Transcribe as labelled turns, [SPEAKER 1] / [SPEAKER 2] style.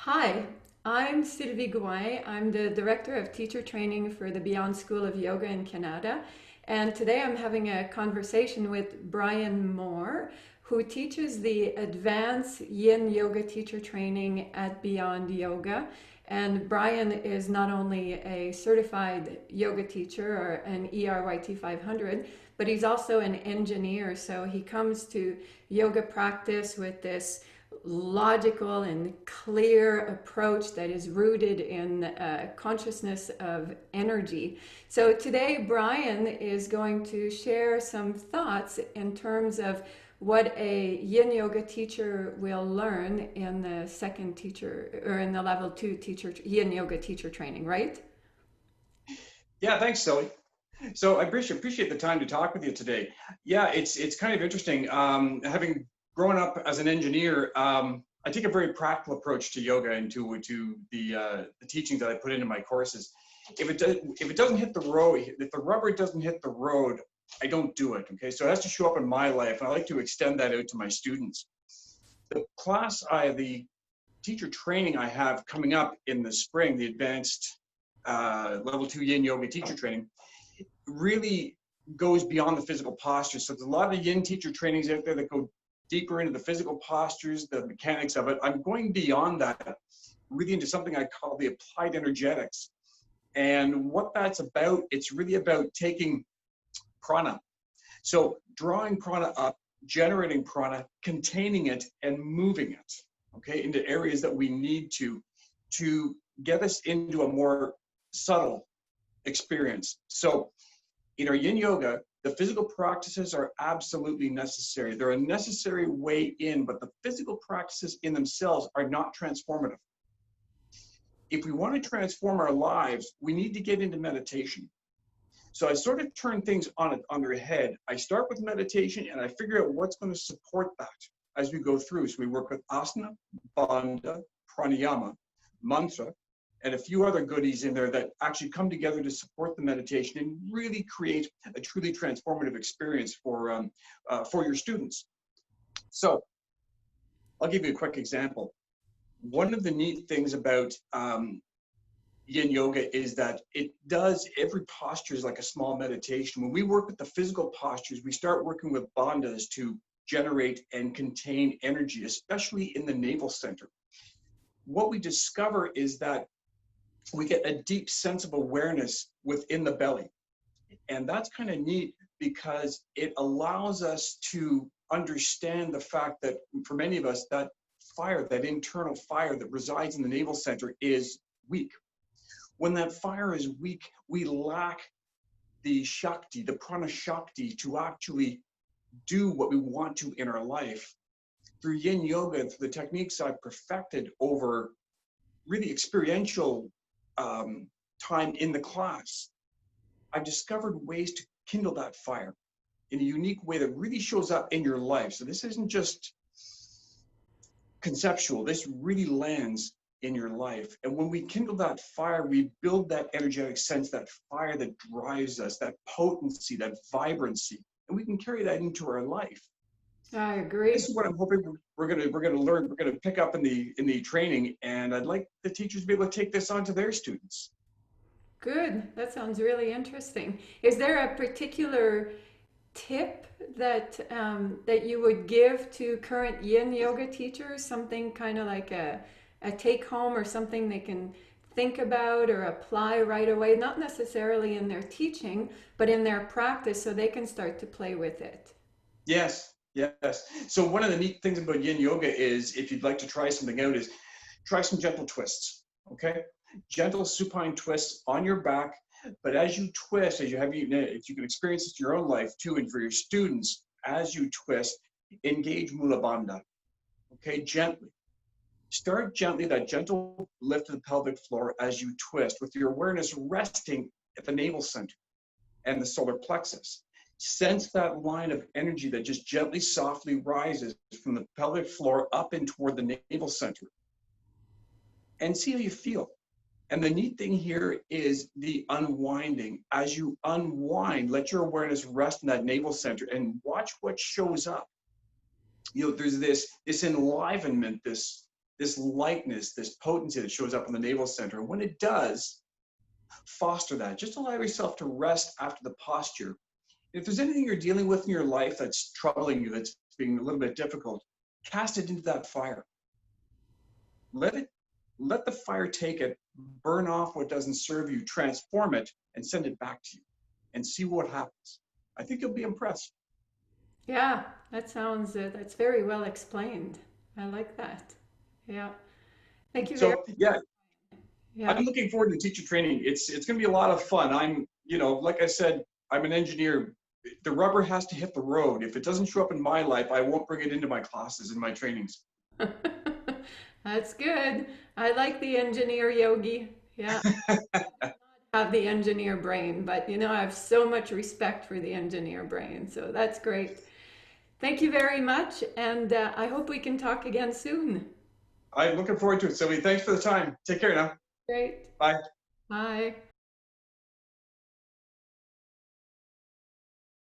[SPEAKER 1] Hi, I'm Sylvie Gouin. I'm the Director of Teacher Training for the Beyond School of Yoga in Canada. And today I'm having a conversation with Brian Moore, who teaches the Advanced Yin Yoga Teacher Training at Beyond Yoga. And Brian is not only a certified yoga teacher or an ERYT 500, but he's also an engineer. So he comes to yoga practice with this logical and clear approach that is rooted in consciousness of energy. So today, Brian is going to share some thoughts in terms of what a yin yoga teacher will learn in the second teacher or in the level 2 teacher yin yoga teacher training, right?
[SPEAKER 2] Yeah, thanks, Silly. So I appreciate the time to talk with you today. Yeah, it's kind of interesting. Having grown up as an engineer, I take a very practical approach to yoga and to the teachings that I put into my courses. If it doesn't hit the road, if the rubber doesn't hit the road, I don't do it. Okay, so it has to show up in my life, and I like to extend that out to my students. The teacher training I have coming up in the spring, the advanced level 2 yin yoga teacher training, really goes beyond the physical postures. So there's a lot of yin teacher trainings out there that go deeper into the physical postures, the mechanics of it. I'm going beyond that, really into something I call the applied energetics. And what that's about, it's really about taking prana. So drawing prana up, generating prana, containing it, and moving it, okay, into areas that we need to get us into a more subtle experience. So in our yin yoga, the physical practices are absolutely necessary. They're a necessary way in, but the physical practices in themselves are not transformative. If we want to transform our lives, we need to get into meditation. So I sort of turn things on their head. I start with meditation and I figure out what's going to support that as we go through. So we work with asana, bandha, pranayama, mantra, and a few other goodies in there that actually come together to support the meditation and really create a truly transformative experience for your students. So I'll give you a quick example. One of the neat things about yin yoga is that it does, every posture is like a small meditation. When we work with the physical postures, we start working with bandhas to generate and contain energy, especially in the navel center. What we discover is that we get a deep sense of awareness within the belly. And that's kind of neat because it allows us to understand the fact that for many of us, that fire, that internal fire that resides in the navel center is weak. When that fire is weak, we lack the Shakti, the prana Shakti, to actually do what we want to in our life. Through yin yoga and through the techniques I've perfected over really experiential time in the class, I've discovered ways to kindle that fire in a unique way that really shows up in your life. So this isn't just conceptual, this really lands in your life. And when we kindle that fire, we build that energetic sense, that fire that drives us, that potency, that vibrancy, and we can carry that into our life.
[SPEAKER 1] I
[SPEAKER 2] This
[SPEAKER 1] agree.
[SPEAKER 2] is what I'm hoping we're gonna learn, we're gonna pick up in the training, and I'd like the teachers to be able to take this on to their students.
[SPEAKER 1] Good. That sounds really interesting. Is there a particular tip that you would give to current yin yoga teachers? Something kind of like a take home or something they can think about or apply right away, not necessarily in their teaching, but in their practice so they can start to play with it.
[SPEAKER 2] Yes, yes. So one of the neat things about yin yoga is, if you'd like to try something out, is try some gentle twists. Okay, gentle supine twists on your back. But as you twist, as you have, if you can experience this in your own life too, and for your students, as you twist, engage Mula Bandha. Okay, gently. Start gently, that gentle lift of the pelvic floor as you twist, with your awareness resting at the navel center and the solar plexus. Sense that line of energy that just gently, softly rises from the pelvic floor up and toward the navel center, and see how you feel. And the neat thing here is the unwinding. As you unwind, let your awareness rest in that navel center and watch what shows up. There's this enlivenment, this this lightness, this potency that shows up in the navel center. And when it does, foster that. Just allow yourself to rest after the posture. If there's anything you're dealing with in your life that's troubling you, that's being a little bit difficult, cast it into that fire. Let the fire take it, burn off what doesn't serve you, transform it, and send it back to you, and see what happens. I think you'll be impressed.
[SPEAKER 1] Yeah, that sounds, that's very well explained. I like that. Yeah. Thank you very,
[SPEAKER 2] So yeah,
[SPEAKER 1] yeah.
[SPEAKER 2] I'm looking forward to teacher training. It's going to be a lot of fun. Like I said, I'm an engineer. The rubber has to hit the road. If it doesn't show up in my life, I won't bring it into my classes and my trainings.
[SPEAKER 1] That's good. I like the engineer yogi. Yeah, I have the engineer brain, but I have so much respect for the engineer brain. So that's great. Thank you very much, and I hope we can talk again soon.
[SPEAKER 2] I'm looking forward to it, Sylvie. Thanks for the time. Take care now.
[SPEAKER 1] Great.
[SPEAKER 2] Bye.
[SPEAKER 1] Bye.